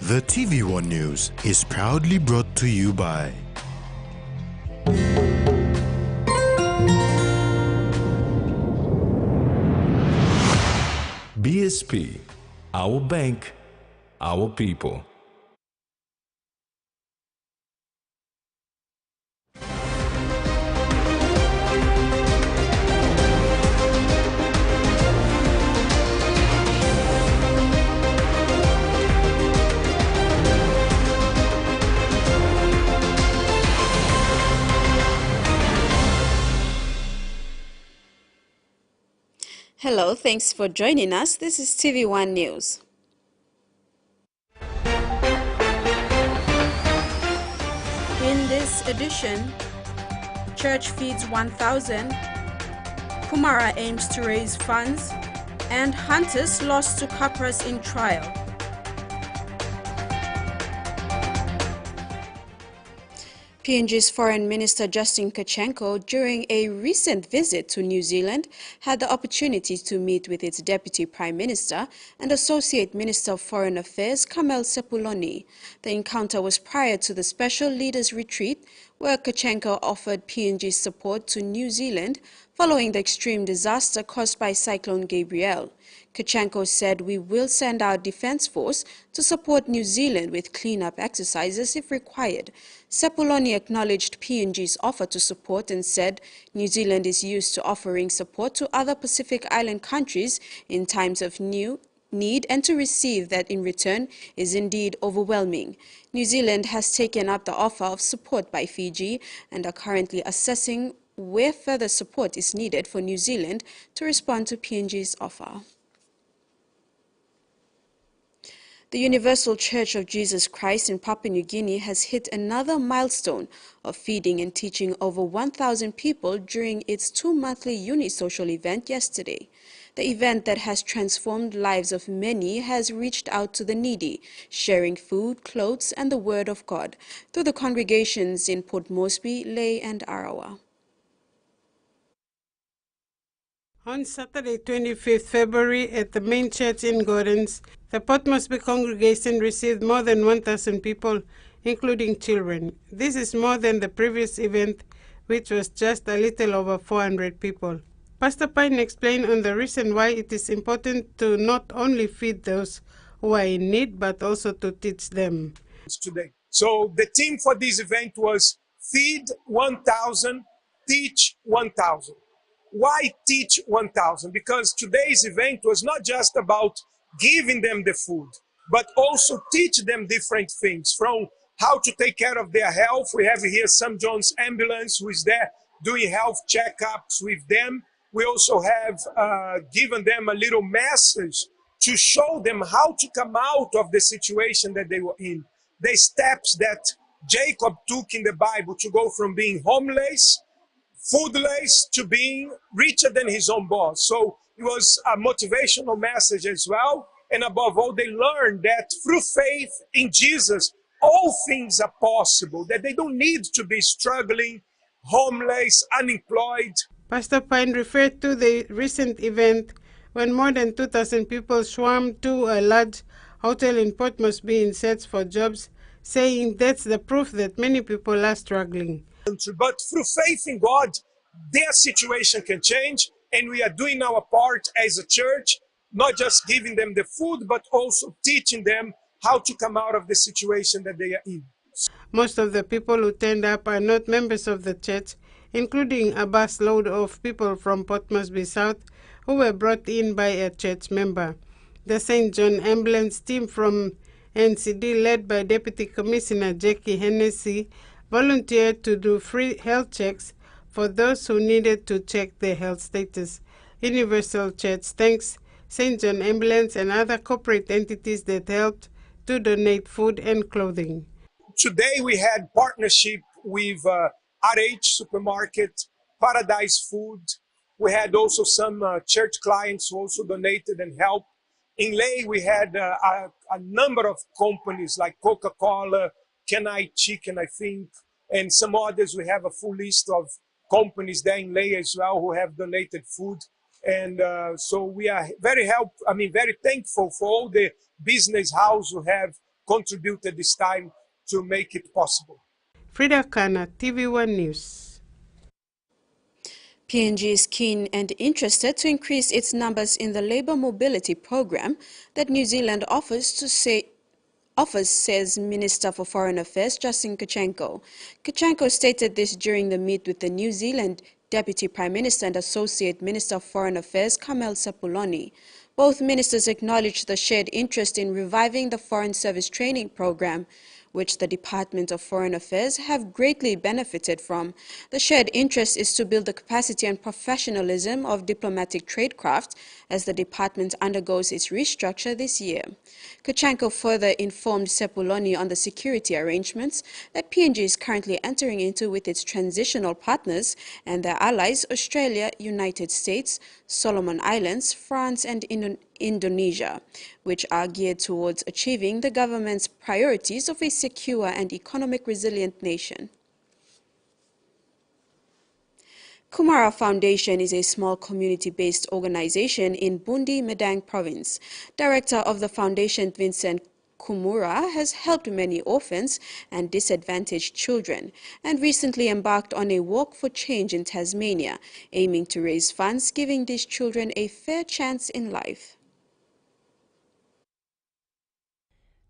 The TV1 News is proudly brought to you by BSP, our bank, our people. Hello, thanks for joining us. This is TV1 News. In this edition, Church feeds 1,000, Kumara aims to raise funds, and hunters lost to Kapras in trial. PNG's Foreign Minister Justin Kachenko, during a recent visit to New Zealand, had the opportunity to meet with its Deputy Prime Minister and Associate Minister of Foreign Affairs, Kamel Sepuloni. The encounter was prior to the Special Leaders Retreat, where Kachenko offered PNG's support to New Zealand following the extreme disaster caused by Cyclone Gabrielle. Kachenko said, "We will send our defense force to support New Zealand with cleanup exercises if required." Sepuloni acknowledged PNG's offer to support and said New Zealand is used to offering support to other Pacific Island countries in times of need, and to receive that in return is indeed overwhelming. New Zealand has taken up the offer of support by Fiji and are currently assessing where further support is needed for New Zealand to respond to PNG's offer. The Universal Church of Jesus Christ in Papua New Guinea has hit another milestone of feeding and teaching over 1,000 people during its two-monthly uni-social event yesterday. The event that has transformed lives of many has reached out to the needy, sharing food, clothes, and the Word of God through the congregations in Port Moresby, Lae, and Arawa. On Saturday, 25th February, at the main church in Gordons, the Port Moresby congregation received more than 1,000 people, including children. This is more than the previous event, which was just a little over 400 people. Pastor Pine explained on the reason why it is important to not only feed those who are in need, but also to teach them. Today. So the theme for this event was Feed 1,000, Teach 1,000. Why teach 1,000? Because today's event was not just about giving them the food, but also teach them different things, from how to take care of their health. We have here St. John's Ambulance who is there doing health checkups with them. We also have given them a little message to show them how to come out of the situation that they were in. The steps that Jacob took in the Bible to go from being homeless, foodless, to being richer than his own boss. So it was a motivational message as well. And above all, they learned that through faith in Jesus, all things are possible, that they don't need to be struggling, homeless, unemployed. Pastor Pine referred to the recent event when more than 2,000 people swarmed to a large hotel in Port Moresby in search for jobs, saying that's the proof that many people are struggling. But through faith in God, their situation can change, and we are doing our part as a church, not just giving them the food, but also teaching them how to come out of the situation that they are in. Most of the people who turned up are not members of the church, including a busload of people from Port Moresby South who were brought in by a church member. The St. John Ambulance team from NCD, led by Deputy Commissioner Jackie Hennessy, volunteered to do free health checks for those who needed to check their health status. Universal Church thanks St. John Ambulance and other corporate entities that helped to donate food and clothing. Today we had partnership with RH Supermarket, Paradise Food. We had also some church clients who also donated and helped. In Lae, we had a number of companies like Coca-Cola, Kenai Chicken, I think, and some others. We have a full list of companies there in Lae as well who have donated food. And so we are very thankful for all the business houses who have contributed this time to make it possible. Frida Kana, TV1 News. PNG is keen and interested to increase its numbers in the labor mobility program that New Zealand offers, says Minister for Foreign Affairs Justin Kachenko. Kachenko stated this during the meet with the New Zealand Deputy Prime Minister and Associate Minister of Foreign Affairs Kamel Sepuloni. Both ministers acknowledged the shared interest in reviving the Foreign Service Training Program, which the Department of Foreign Affairs have greatly benefited from. The shared interest is to build the capacity and professionalism of diplomatic tradecraft as the department undergoes its restructure this year. Kachenko further informed Sepuloni on the security arrangements that PNG is currently entering into with its transitional partners and their allies Australia, United States, Solomon Islands, France and Indonesia, which are geared towards achieving the government's priorities of a secure and economic resilient nation. Kumara Foundation is a small community-based organization in Bundi, Medang Province. Director of the foundation, Vincent Kumura, has helped many orphans and disadvantaged children and recently embarked on a walk for change in Tasmania, aiming to raise funds giving these children a fair chance in life.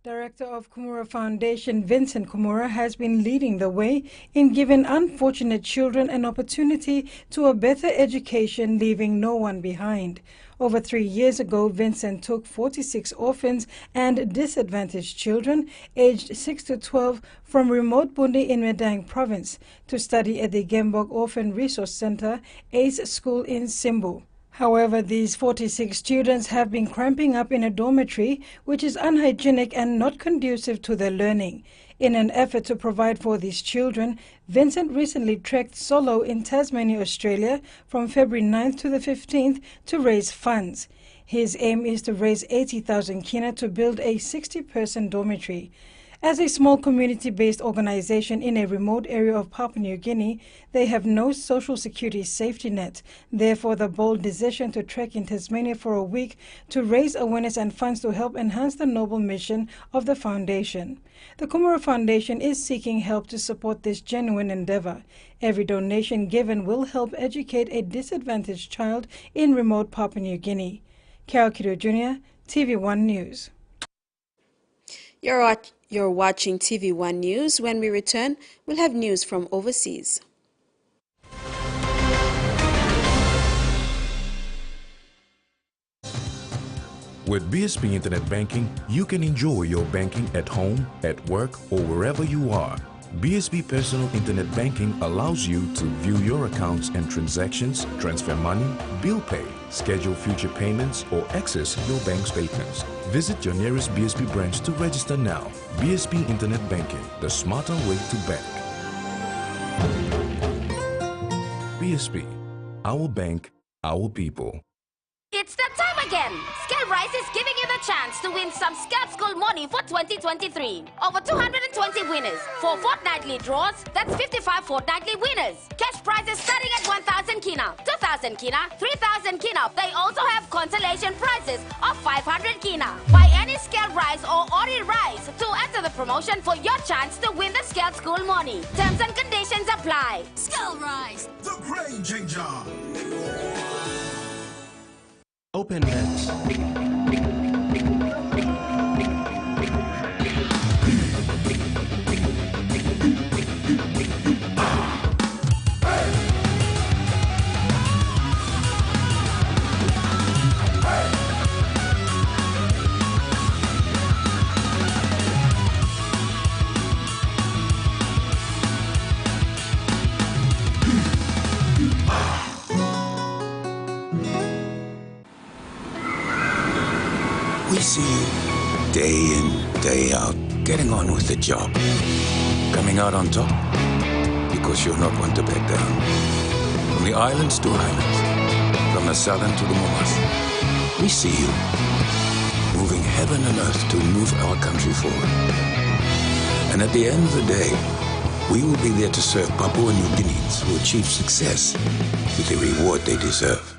Director of Kumura Foundation, Vincent Kumura, has been leading the way in giving unfortunate children an opportunity to a better education, leaving no one behind. Over 3 years ago, Vincent took 46 orphans and disadvantaged children aged 6 to 12 from remote Bundi in Medang Province to study at the Gembok Orphan Resource Center, ACE School in Simbu. However, these 46 students have been cramping up in a dormitory, which is unhygienic and not conducive to their learning. In an effort to provide for these children, Vincent recently trekked solo in Tasmania, Australia, from February 9th to the 15th to raise funds. His aim is to raise 80,000 kina to build a 60-person dormitory. As a small community-based organization in a remote area of Papua New Guinea, they have no social security safety net. Therefore, the bold decision to trek in Tasmania for a week to raise awareness and funds to help enhance the noble mission of the foundation. The Kumura Foundation is seeking help to support this genuine endeavor. Every donation given will help educate a disadvantaged child in remote Papua New Guinea. Carol Kido Jr., TV1 News. You're watching TV1 News. When we return, we'll have news from overseas. With BSP Internet Banking, you can enjoy your banking at home, at work, or wherever you are. BSP Personal Internet Banking allows you to view your accounts and transactions, transfer money, bill pay, schedule future payments, or access your bank statements. Visit your nearest BSP branch to register now. BSP Internet Banking, the smarter way to bank. BSP, our bank, our people. It's that time again! Scale Rise is giving you the chance to win some Scale School money for 2023. Over 220 winners, 4 fortnightly draws, that's 55 fortnightly winners. Cash prizes starting at 1,000 kina, 2,000 kina, 3,000 kina. They also have consolation prizes of 500 kina. Buy any Scale Rise or Ori Rise to enter the promotion for your chance to win the Scale School money. Terms and conditions apply. Scale Rise, The Brain Changer. Open Nets. We see you day in, day out, getting on with the job. Coming out on top because you're not one to back down. From the islands to highlands, from the southern to the north, we see you moving heaven and earth to move our country forward. And at the end of the day, we will be there to serve Papua New Guineans who achieve success with the reward they deserve.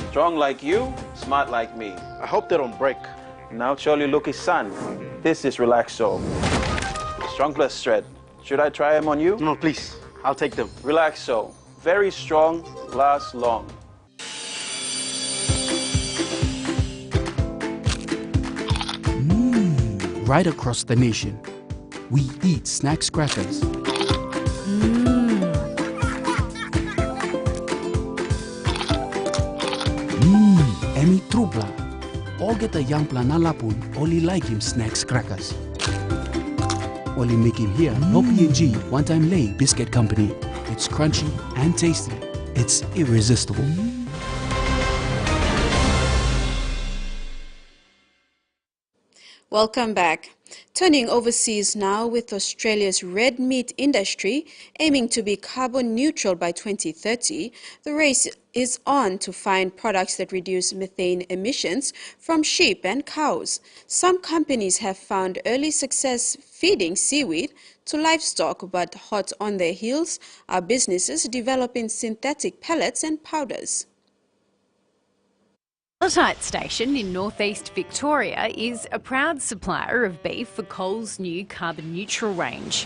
Strong like you, smart like me. I hope they don't break. Now Charlie, look his son. This is Relaxo. Strong plus thread. Should I try them on you? No, please. I'll take them. Relaxo. Very strong, lasts long. Right across the nation, we eat snacks crackers. Emi trupla. All get a young plan alapun, only like him snacks crackers. Only make him here, no PNG, one time lay biscuit company. It's crunchy and tasty. It's irresistible. Welcome back. Turning overseas now, with Australia's red meat industry aiming to be carbon neutral by 2030, the race is on to find products that reduce methane emissions from sheep and cows. Some companies have found early success feeding seaweed to livestock, but hot on their heels are businesses developing synthetic pellets and powders. Palatite Station in northeast Victoria is a proud supplier of beef for Coles' new carbon neutral range.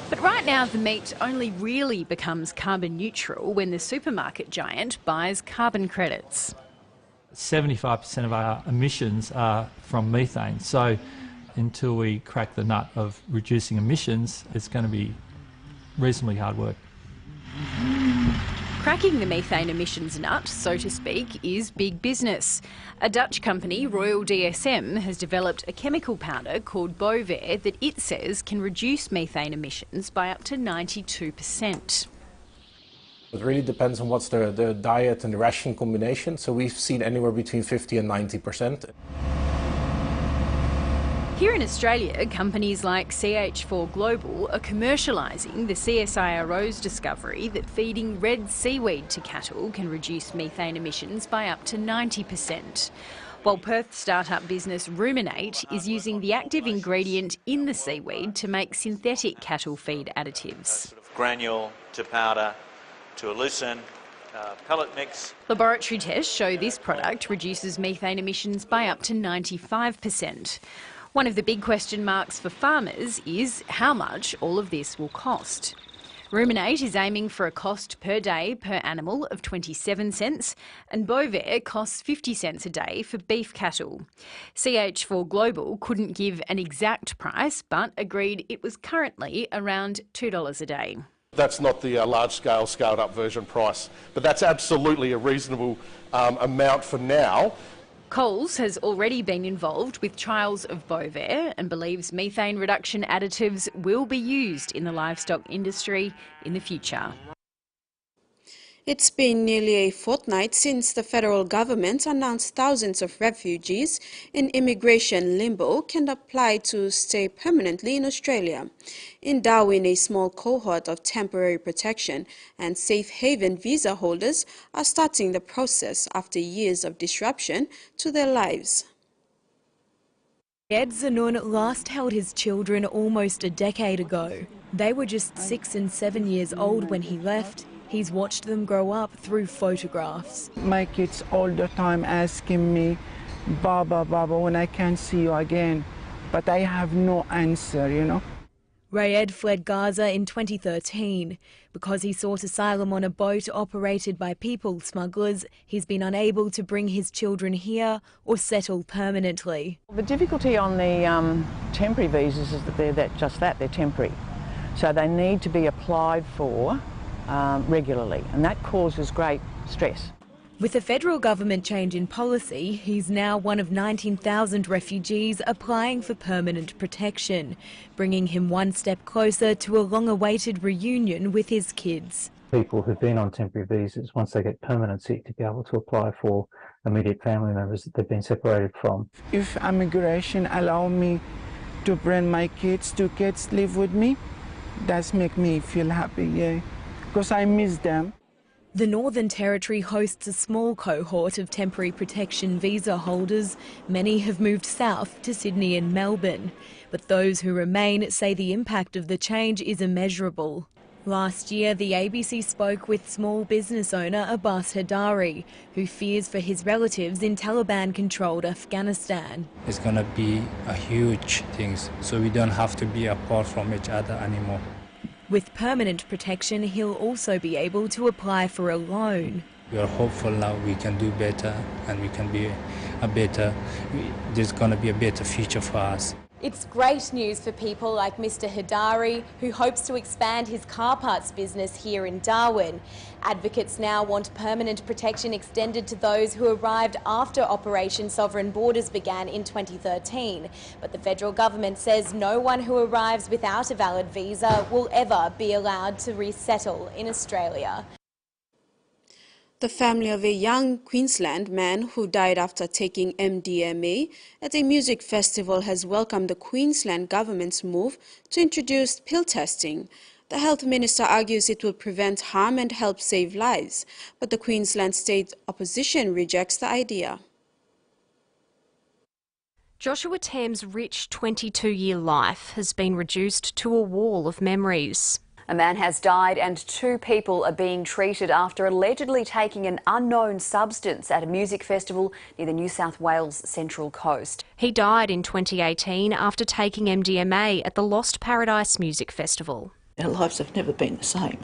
But right now the meat only really becomes carbon neutral when the supermarket giant buys carbon credits. 75% of our emissions are from methane, so until we crack the nut of reducing emissions, it's going to be reasonably hard work. Cracking the methane emissions nut, so to speak, is big business. A Dutch company, Royal DSM, has developed a chemical powder called Bovaer that it says can reduce methane emissions by up to 92%. It really depends on what's the diet and the ration combination, so we've seen anywhere between 50 and 90%. Here in Australia, companies like CH4 Global are commercialising the CSIRO's discovery that feeding red seaweed to cattle can reduce methane emissions by up to 90%. While Perth startup business Ruminate is using the active ingredient in the seaweed to make synthetic cattle feed additives. Granule to powder to a lucerne, pellet mix. Laboratory tests show this product reduces methane emissions by up to 95%. One of the big question marks for farmers is how much all of this will cost. Ruminate is aiming for a cost per day per animal of 27 cents, and Bovaer costs 50 cents a day for beef cattle. CH4 Global couldn't give an exact price, but agreed it was currently around $2 a day. That's not the large-scale, scaled-up version price, but that's absolutely a reasonable amount for now. Coles has already been involved with trials of Bovaer and believes methane reduction additives will be used in the livestock industry in the future. It's been nearly a fortnight since the federal government announced thousands of refugees in immigration limbo can apply to stay permanently in Australia. In Darwin, a small cohort of temporary protection and safe haven visa holders are starting the process after years of disruption to their lives. Ed Zanun last held his children almost a decade ago. They were just 6 and 7 years old when he left. He's watched them grow up through photographs. My kids all the time asking me, Baba, Baba, when I can see you again. But I have no answer, you know. Rayed fled Gaza in 2013. Because he sought asylum on a boat operated by people smugglers, he's been unable to bring his children here or settle permanently. The difficulty on the temporary visas is that they're temporary. So they need to be applied for regularly, and that causes great stress. With the federal government change in policy, he's now one of 19,000 refugees applying for permanent protection, bringing him one step closer to a long-awaited reunion with his kids. People who've been on temporary visas, once they get permanency, to be able to apply for immediate family members that they've been separated from. If immigration allow me to bring my kids live with me, that's make me feel happy, yeah. Because I miss them. The Northern Territory hosts a small cohort of temporary protection visa holders. Many have moved south to Sydney and Melbourne. But those who remain say the impact of the change is immeasurable. Last year, the ABC spoke with small business owner Abbas Hadari, who fears for his relatives in Taliban-controlled Afghanistan. It's going to be a huge thing, so we don't have to be apart from each other anymore. With permanent protection, he'll also be able to apply for a loan. We are hopeful now we can do better and we can be there's going to be a better future for us. It's great news for people like Mr. Hadari, who hopes to expand his car parts business here in Darwin. Advocates now want permanent protection extended to those who arrived after Operation Sovereign Borders began in 2013. But the federal government says no one who arrives without a valid visa will ever be allowed to resettle in Australia. The family of a young Queensland man who died after taking MDMA at a music festival has welcomed the Queensland government's move to introduce pill testing. The health minister argues it will prevent harm and help save lives, but the Queensland state opposition rejects the idea. Joshua Tam's rich 22-year life has been reduced to a wall of memories. A man has died and 2 people are being treated after allegedly taking an unknown substance at a music festival near the New South Wales Central Coast. He died in 2018 after taking MDMA at the Lost Paradise Music Festival. Our lives have never been the same.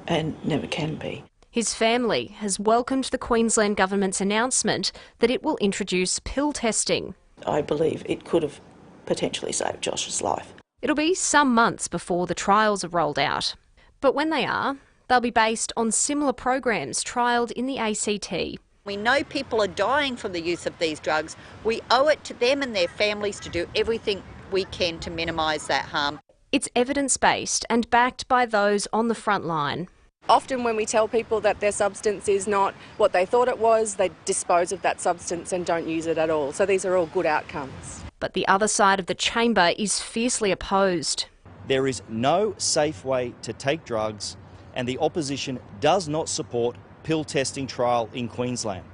And never can be. His family has welcomed the Queensland government's announcement that it will introduce pill testing. I believe it could have potentially saved Josh's life. It'll be some months before the trials are rolled out. But when they are, they'll be based on similar programs trialled in the ACT. We know people are dying from the use of these drugs. We owe it to them and their families to do everything we can to minimise that harm. It's evidence-based and backed by those on the front line. Often when we tell people that their substance is not what they thought it was, they dispose of that substance and don't use it at all. So these are all good outcomes. But the other side of the chamber is fiercely opposed. There is no safe way to take drugs, and the opposition does not support pill testing trial in Queensland.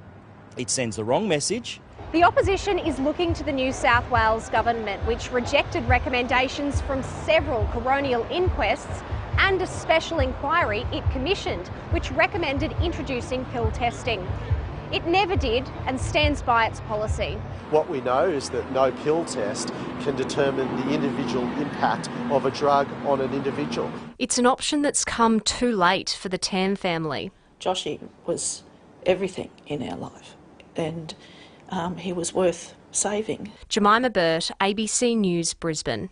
It sends the wrong message. The opposition is looking to the New South Wales government, which rejected recommendations from several coronial inquests and a special inquiry it commissioned, which recommended introducing pill testing. It never did and stands by its policy. What we know is that no pill test can determine the individual impact of a drug on an individual. It's an option that's come too late for the Tam family. Joshy was everything in our life and he was worth saving. Jemima Burt, ABC News, Brisbane.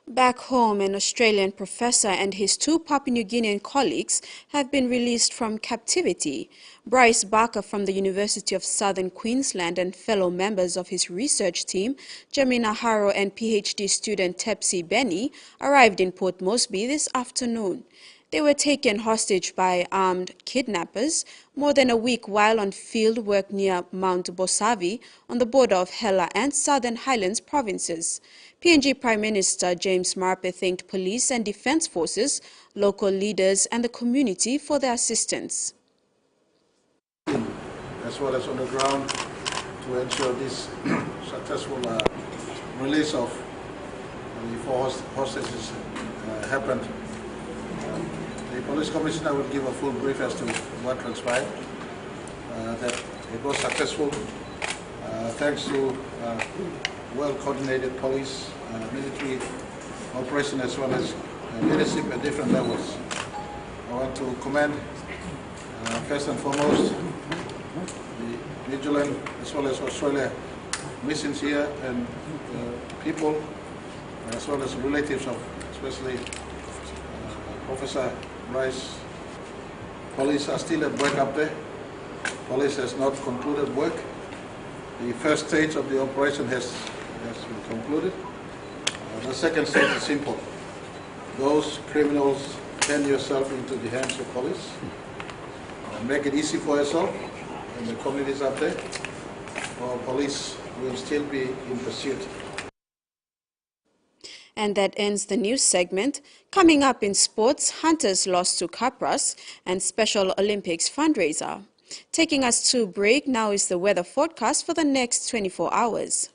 Back home, an Australian professor and his 2 Papua New Guinean colleagues have been released from captivity. Bryce Barker from the University of Southern Queensland and fellow members of his research team, Jamina Haro and PhD student Tepsi Benny, arrived in Port Moresby this afternoon. They were taken hostage by armed kidnappers more than a week while on field work near Mount Bosavi on the border of Hela and Southern Highlands provinces. PNG Prime Minister James Marape thanked police and defence forces, local leaders and the community for their assistance. As well as on the ground to ensure this successful release of the 4 hostages happened. The police commissioner will give a full brief as to what transpired, that it was successful thanks to well-coordinated police, military operation as well as leadership at different levels. I want to commend first and foremost the Vigilant as well as Australia missions here and people as well as relatives of especially Professor Bryce. Police are still at work up there. Police has not concluded work. The first stage of the operation has been concluded. The second stage is simple. Those criminals turn yourself into the hands of police. Make it easy for yourself and the communities up there. Our police will still be in pursuit. And that ends the news segment. Coming up in sports, Hunters lost to Capras and Special Olympics fundraiser. Taking us to break, now is the weather forecast for the next 24 hours.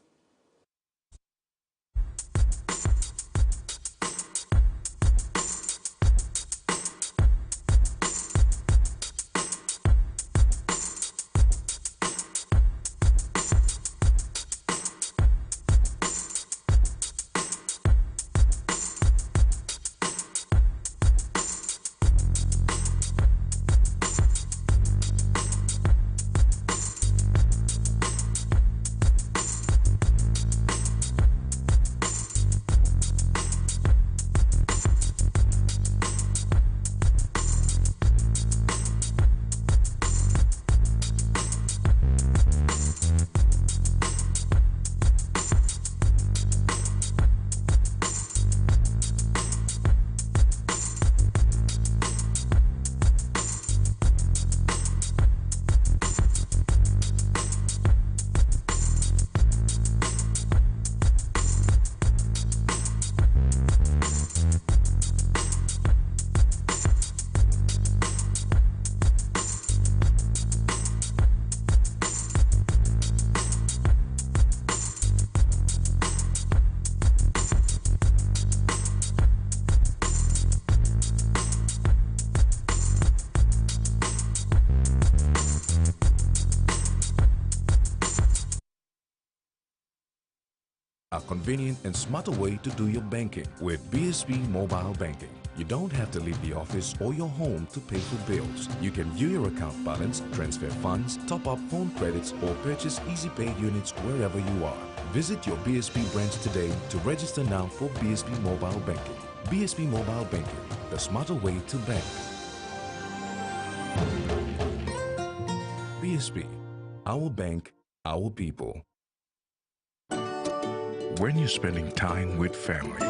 A convenient and smarter way to do your banking with BSB Mobile Banking. You don't have to leave the office or your home to pay for bills. You can view your account balance, transfer funds, top up phone credits, or purchase Easy Pay units wherever you are. Visit your BSB branch today to register now for BSB Mobile Banking. BSB Mobile Banking, the smarter way to bank. BSB, our bank, our people. When you're spending time with family,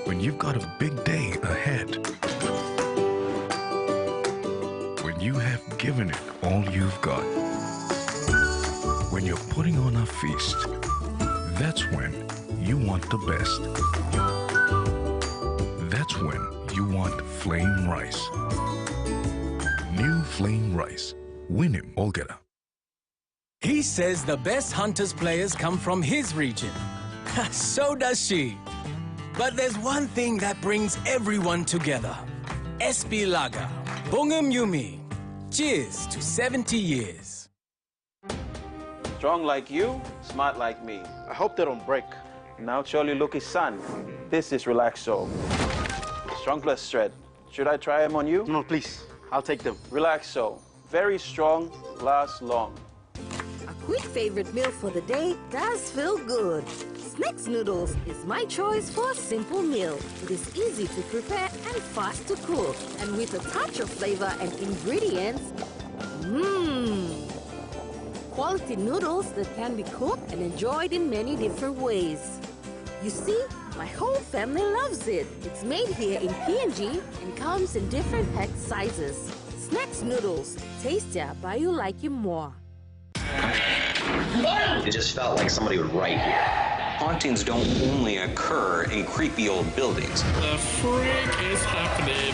when you've got a big day ahead, when you have given it all you've got, when you're putting on a feast, that's when you want the best. That's when you want flame rice. New flame rice. Win him, Olgeta. He says the best Hunters players come from his region. So does she. But there's one thing that brings everyone together. SP Lager. Bongum Yumi. Cheers to 70 years. Strong like you, smart like me. I hope they don't break. Now surely look his son. This is Relaxo. Strong plus shred. Should I try them on you? No, please. I'll take them. Relaxo. Very strong, lasts long. A quick favorite meal for the day does feel good. Snacks noodles is my choice for a simple meal. It is easy to prepare and fast to cook. And with a touch of flavor and ingredients, quality noodles that can be cooked and enjoyed in many different ways. You see, my whole family loves it. It's made here in PNG and comes in different pack sizes. Snacks noodles, tastier but you like it more. It just felt like somebody would write here. Hauntings don't only occur in creepy old buildings. The freak is happening.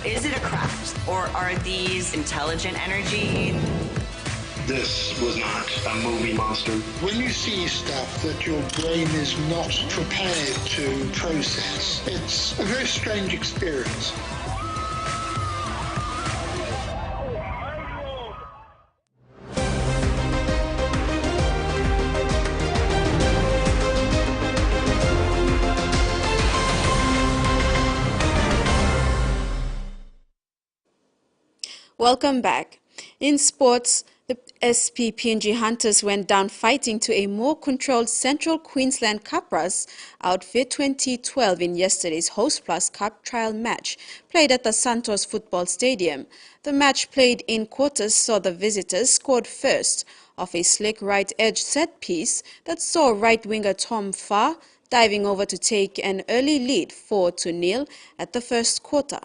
Is it a craft or are these intelligent energy? This was not a movie monster. When you see stuff that your brain is not prepared to process, it's a very strange experience. Welcome back. In sports, the SP PNG Hunters went down fighting to a more controlled Central Queensland Capras outfit 2012 in yesterday's Host Plus Cup trial match played at the Santos Football Stadium. The match played in quarters saw the visitors scored first off a slick right edge set piece that saw right winger Tom Farr diving over to take an early lead 4-0 at the first quarter.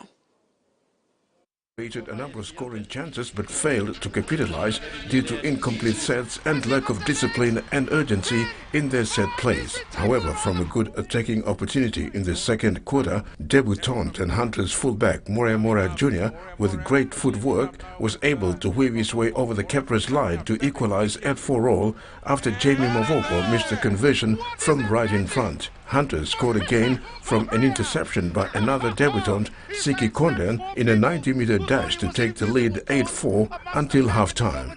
Created a number of scoring chances but failed to capitalize due to incomplete sets and lack of discipline and urgency in their set plays. However, from a good attacking opportunity in the second quarter, debutant and Hunters fullback Mora Jr. with great footwork was able to weave his way over the Capras line to equalize at 4-4 after Jamie Mavoko missed a conversion from right in front. Hunters scored again from an interception by another debutant, Siki Konden, in a 90-meter dash to take the lead 8-4 until half-time.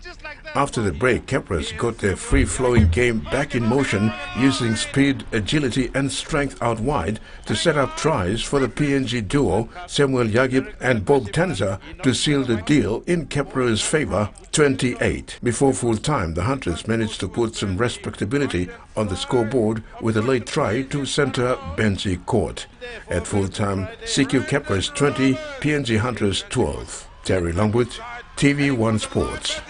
After the break, Capras got their free-flowing game back in motion using speed, agility and strength out wide to set up tries for the PNG duo Samuel Yagip and Bob Tanza to seal the deal in Capras' favour 28. Before full-time, the Hunters managed to put some respectability on the scoreboard with a late try to centre Benji Court. At full-time, CQ Capras 20, PNG Hunters 12. Terry Longwood, TV1 Sports.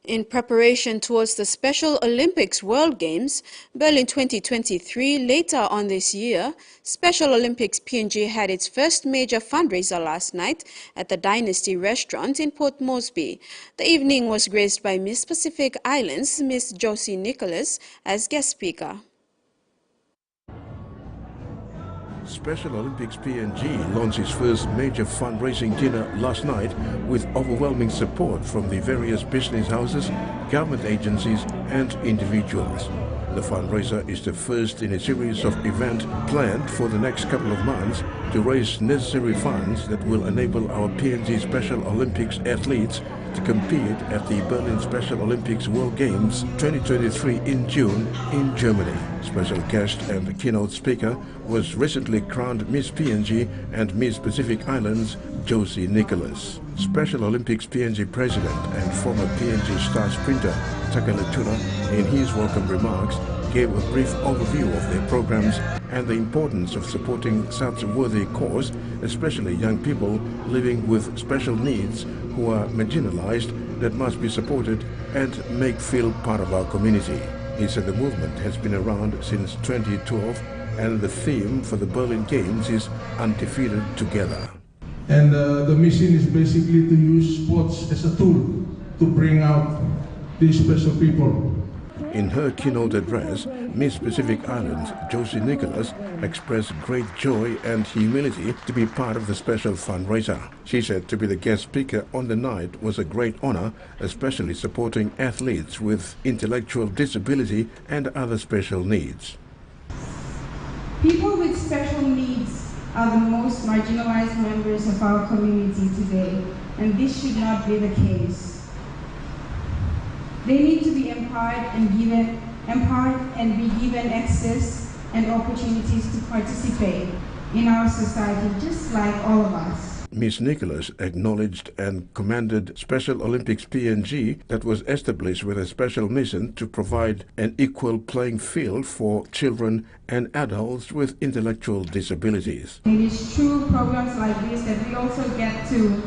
In preparation towards the Special Olympics World Games, Berlin 2023, later on this year, Special Olympics PNG had its first major fundraiser last night at the Dynasty Restaurant in Port Moresby. The evening was graced by Miss Pacific Islands, Miss Josie Nicholas, as guest speaker. Special Olympics PNG launched its first major fundraising dinner last night with overwhelming support from the various business houses, government agencies and individuals. The fundraiser is the first in a series of events planned for the next couple of months to raise necessary funds that will enable our PNG Special Olympics athletes to compete at the Berlin Special Olympics World Games 2023 in June in Germany. Special guest and keynote speaker was recently crowned Miss PNG and Miss Pacific Islands, Josie Nicholas. Special Olympics PNG president and former PNG star sprinter Takala Tuna, in his welcome remarks, gave a brief overview of their programs and the importance of supporting such a worthy cause, especially young people living with special needs who are marginalized that must be supported and make feel part of our community. He said the movement has been around since 2012 and the theme for the Berlin Games is Undefeated Together. And the mission is basically to use sports as a tool to bring out these special people. In her keynote address, Miss Pacific Islands, Josie Nicholas, expressed great joy and humility to be part of the special fundraiser. She said to be the guest speaker on the night was a great honor, especially supporting athletes with intellectual disability and other special needs. People with special needs are the most marginalized members of our community today, and this should not be the case. They need to be empowered and be given access and opportunities to participate in our society, just like all of us. Ms. Nicholas acknowledged and commended Special Olympics PNG that was established with a special mission to provide an equal playing field for children and adults with intellectual disabilities. It is through programs like this that we also get to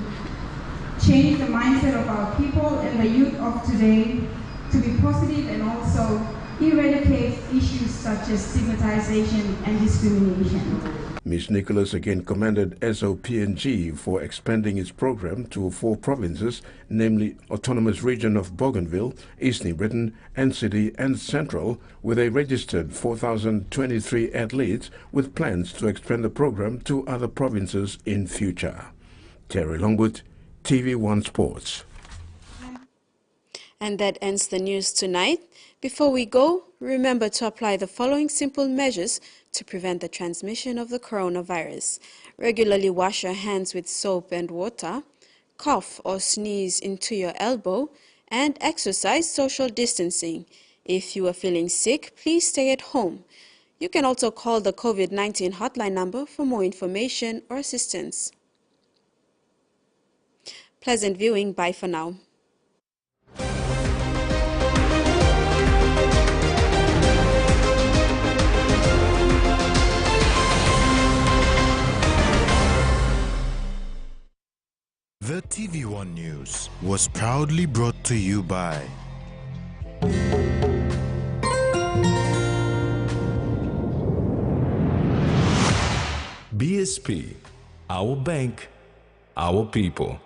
change the mindset of our people and the youth of today to be positive and also eradicate issues such as stigmatization and discrimination. Ms. Nicholas again commended SOPNG for expanding its program to 4 provinces, namely Autonomous Region of Bougainville, East New Britain, NCD and Central, with a registered 4,023 athletes with plans to expand the program to other provinces in future. Terry Longwood, TVWAN Sports. And that ends the news tonight. Before we go, remember to apply the following simple measures to prevent the transmission of the coronavirus. Regularly wash your hands with soap and water, cough or sneeze into your elbow, and exercise social distancing. If you are feeling sick, please stay at home. You can also call the COVID-19 hotline number for more information or assistance. Pleasant viewing. Bye for now. The TVWAN News was proudly brought to you by BSP, our bank, our people.